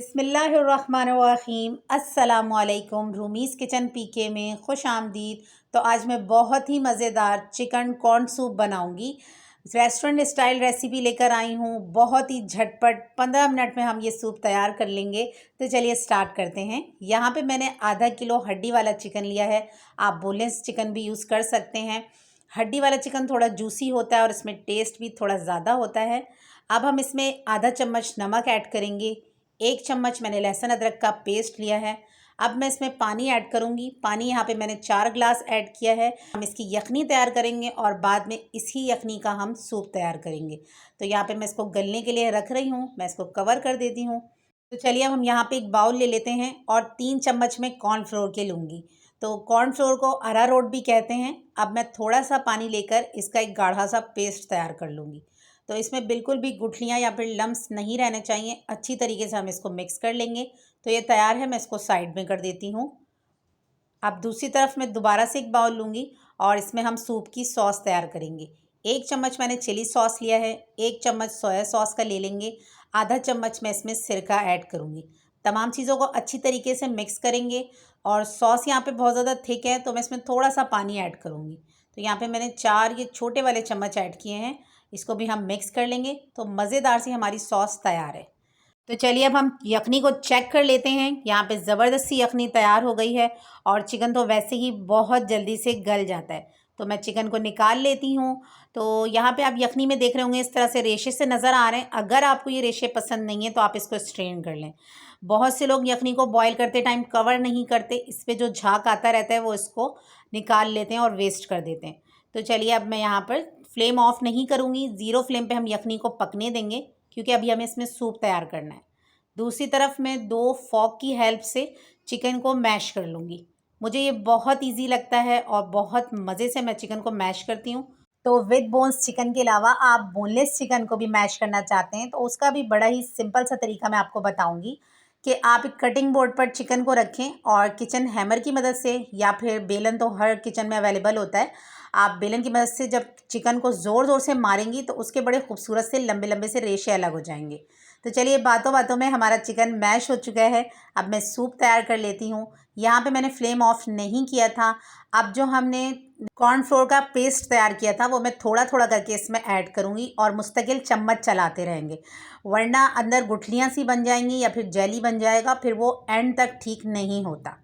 बिस्मिल्लाहिर्रहमानिर्रहीम। अस्सलामुअलैकुम। रूमीज़ किचन पीके में खुश आमदीद। तो आज मैं बहुत ही मज़ेदार चिकन कॉर्न सूप बनाऊंगी। रेस्टोरेंट स्टाइल रेसिपी लेकर आई हूँ। बहुत ही झटपट 15 मिनट में हम ये सूप तैयार कर लेंगे। तो चलिए स्टार्ट करते हैं। यहाँ पे मैंने आधा किलो हड्डी वाला चिकन लिया है। आप बोनलेस चिकन भी यूज़ कर सकते हैं। हड्डी वाला चिकन थोड़ा जूसी होता है और इसमें टेस्ट भी थोड़ा ज़्यादा होता है। अब हम इसमें आधा चम्मच नमक ऐड करेंगे। 1 चम्मच मैंने लहसुन अदरक का पेस्ट लिया है। अब मैं इसमें पानी ऐड करूँगी। पानी यहाँ पे मैंने 4 ग्लास ऐड किया है। हम इसकी यखनी तैयार करेंगे और बाद में इसी यखनी का हम सूप तैयार करेंगे। तो यहाँ पे मैं इसको गलने के लिए रख रही हूँ। मैं इसको कवर कर देती हूँ। तो चलिए अब हम यहाँ पे एक बाउल ले लेते हैं और 3 चम्मच में कॉर्नफ्लोर के लूँगी। तो कॉर्नफ्लोर को अरारोट भी कहते हैं। अब मैं थोड़ा सा पानी लेकर इसका एक गाढ़ा सा पेस्ट तैयार कर लूँगी। तो इसमें बिल्कुल भी गुठलियाँ या फिर लम्स नहीं रहने चाहिए। अच्छी तरीके से हम इसको मिक्स कर लेंगे। तो ये तैयार है, मैं इसको साइड में कर देती हूँ। अब दूसरी तरफ मैं दोबारा से एक बाउल लूँगी और इसमें हम सूप की सॉस तैयार करेंगे। 1 चम्मच मैंने चिली सॉस लिया है। 1 चम्मच सोया सॉस का ले लेंगे। आधा चम्मच मैं इसमें सिरका ऐड करूँगी। तमाम चीज़ों को अच्छी तरीके से मिक्स करेंगे। और सॉस यहाँ पे बहुत ज़्यादा थिक है तो मैं इसमें थोड़ा सा पानी ऐड करूँगी। तो यहाँ पे मैंने 4 ये छोटे वाले चम्मच ऐड किए हैं। इसको भी हम मिक्स कर लेंगे। तो मज़ेदार सी हमारी सॉस तैयार है। तो चलिए अब हम यखनी को चेक कर लेते हैं। यहाँ पे ज़बरदस्त सी यखनी तैयार हो गई है और चिकन तो वैसे ही बहुत जल्दी से गल जाता है। तो मैं चिकन को निकाल लेती हूँ। तो यहाँ पे आप यखनी में देख रहे होंगे इस तरह से रेशे से नज़र आ रहे हैं। अगर आपको ये रेशे पसंद नहीं है तो आप इसको स्ट्रेन कर लें। बहुत से लोग यखनी को बॉईल करते टाइम कवर नहीं करते। इस पर जो झाग आता रहता है वो इसको निकाल लेते हैं और वेस्ट कर देते हैं। तो चलिए अब मैं यहाँ पर फ्लेम ऑफ नहीं करूँगी। ज़ीरो फ्लेम पे हम यखनी को पकने देंगे क्योंकि अभी हमें इसमें सूप तैयार करना है। दूसरी तरफ मैं 2 फॉक की हेल्प से चिकन को मैश कर लूँगी। मुझे ये बहुत इजी लगता है और बहुत मज़े से मैं चिकन को मैश करती हूँ। तो विद बोन्स चिकन के अलावा आप बोनलेस चिकन को भी मैश करना चाहते हैं तो उसका भी बड़ा ही सिंपल सा तरीका मैं आपको बताऊँगी कि आप एक कटिंग बोर्ड पर चिकन को रखें और किचन हैमर की मदद से या फिर बेलन तो हर किचन में अवेलेबल होता है। आप बेलन की मदद से जब चिकन को ज़ोर ज़ोर से मारेंगी तो उसके बड़े खूबसूरत से लंबे लंबे से रेशे अलग हो जाएंगे। तो चलिए बातों बातों में हमारा चिकन मैश हो चुका है। अब मैं सूप तैयार कर लेती हूँ। यहाँ पे मैंने फ्लेम ऑफ नहीं किया था। अब जो हमने कॉर्नफ्लोर का पेस्ट तैयार किया था वो मैं थोड़ा थोड़ा करके इसमें ऐड करूँगी और मुस्तकिल चम्मच चलाते रहेंगे, वरना अंदर गुठलियाँ सी बन जाएंगी या फिर जेली बन जाएगा, फिर वो एंड तक ठीक नहीं होता।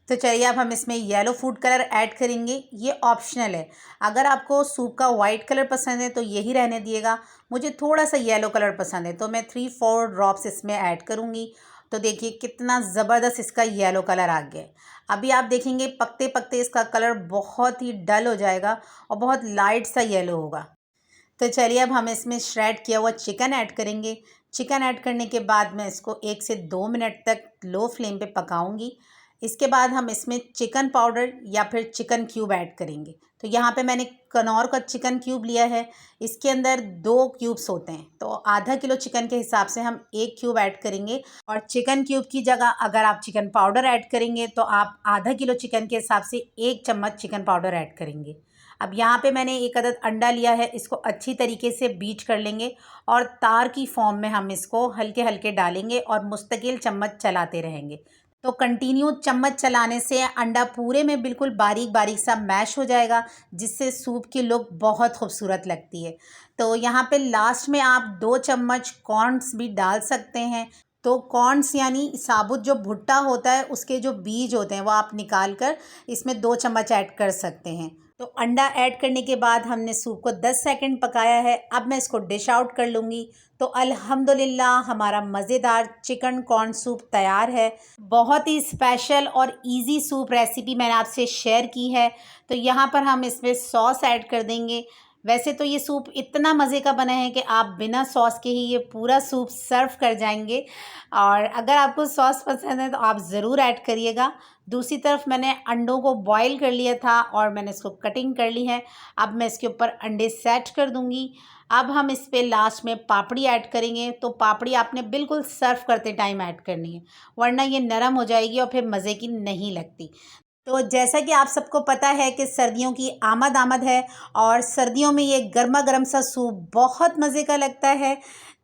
तो चलिए अब हम इसमें येलो फूड कलर ऐड करेंगे। ये ऑप्शनल है। अगर आपको सूप का वाइट कलर पसंद है तो यही रहने दिएगा। मुझे थोड़ा सा येलो कलर पसंद है तो मैं 3-4 ड्रॉप्स इसमें ऐड करूँगी। तो देखिए कितना ज़बरदस्त इसका येलो कलर आ गया है। अभी आप देखेंगे पकते पकते इसका कलर बहुत ही डल हो जाएगा और बहुत लाइट सा येलो होगा। तो चलिए अब हम इसमें श्रेड किया हुआ चिकन ऐड करेंगे। चिकन ऐड करने के बाद मैं इसको 1 से 2 मिनट तक लो फ्लेम पे पकाऊंगी। इसके बाद हम इसमें चिकन पाउडर या फिर चिकन क्यूब ऐड करेंगे। तो यहाँ पे मैंने कनौर का चिकन क्यूब लिया है। इसके अंदर 2 क्यूब्स होते हैं तो आधा किलो चिकन के हिसाब से हम 1 क्यूब ऐड करेंगे। और चिकन क्यूब की जगह अगर आप चिकन पाउडर ऐड करेंगे तो आप आधा किलो चिकन के हिसाब से 1 चम्मच चिकन पाउडर ऐड करेंगे। अब यहाँ पे मैंने 1 अदद अंडा लिया है। इसको अच्छी तरीके से बीट कर लेंगे और तार की फॉर्म में हम इसको हल्के हल्के डालेंगे और मुस्तकिल चम्मच चलाते रहेंगे। तो कंटिन्यू चम्मच चलाने से अंडा पूरे में बिल्कुल बारीक बारीक सा मैश हो जाएगा, जिससे सूप की लुक बहुत खूबसूरत लगती है। तो यहाँ पे लास्ट में आप 2 चम्मच कॉर्न्स भी डाल सकते हैं। तो कॉर्न्स यानी साबुत जो भुट्टा होता है उसके जो बीज होते हैं वो आप निकाल कर इसमें 2 चम्मच ऐड कर सकते हैं। तो अंडा ऐड करने के बाद हमने सूप को 10 सेकंड पकाया है। अब मैं इसको डिश आउट कर लूँगी। तो अल्हम्दुलिल्लाह हमारा मज़ेदार चिकन कॉर्न सूप तैयार है। बहुत ही स्पेशल और इजी सूप रेसिपी मैंने आपसे शेयर की है। तो यहाँ पर हम इसमें सॉस ऐड कर देंगे। वैसे तो ये सूप इतना मज़े का बना है कि आप बिना सॉस के ही ये पूरा सूप सर्व कर जाएंगे। और अगर आपको सॉस पसंद है तो आप ज़रूर ऐड करिएगा। दूसरी तरफ मैंने अंडों को बॉईल कर लिया था और मैंने इसको कटिंग कर ली है। अब मैं इसके ऊपर अंडे सेट कर दूंगी। अब हम इस पे लास्ट में पापड़ी ऐड करेंगे। तो पापड़ी आपने बिल्कुल सर्व करते टाइम ऐड करनी है, वरना ये नरम हो जाएगी और फिर मज़े की नहीं लगती। तो जैसा कि आप सबको पता है कि सर्दियों की आमद है और सर्दियों में ये गर्मा गर्म सा सूप बहुत मज़े का लगता है।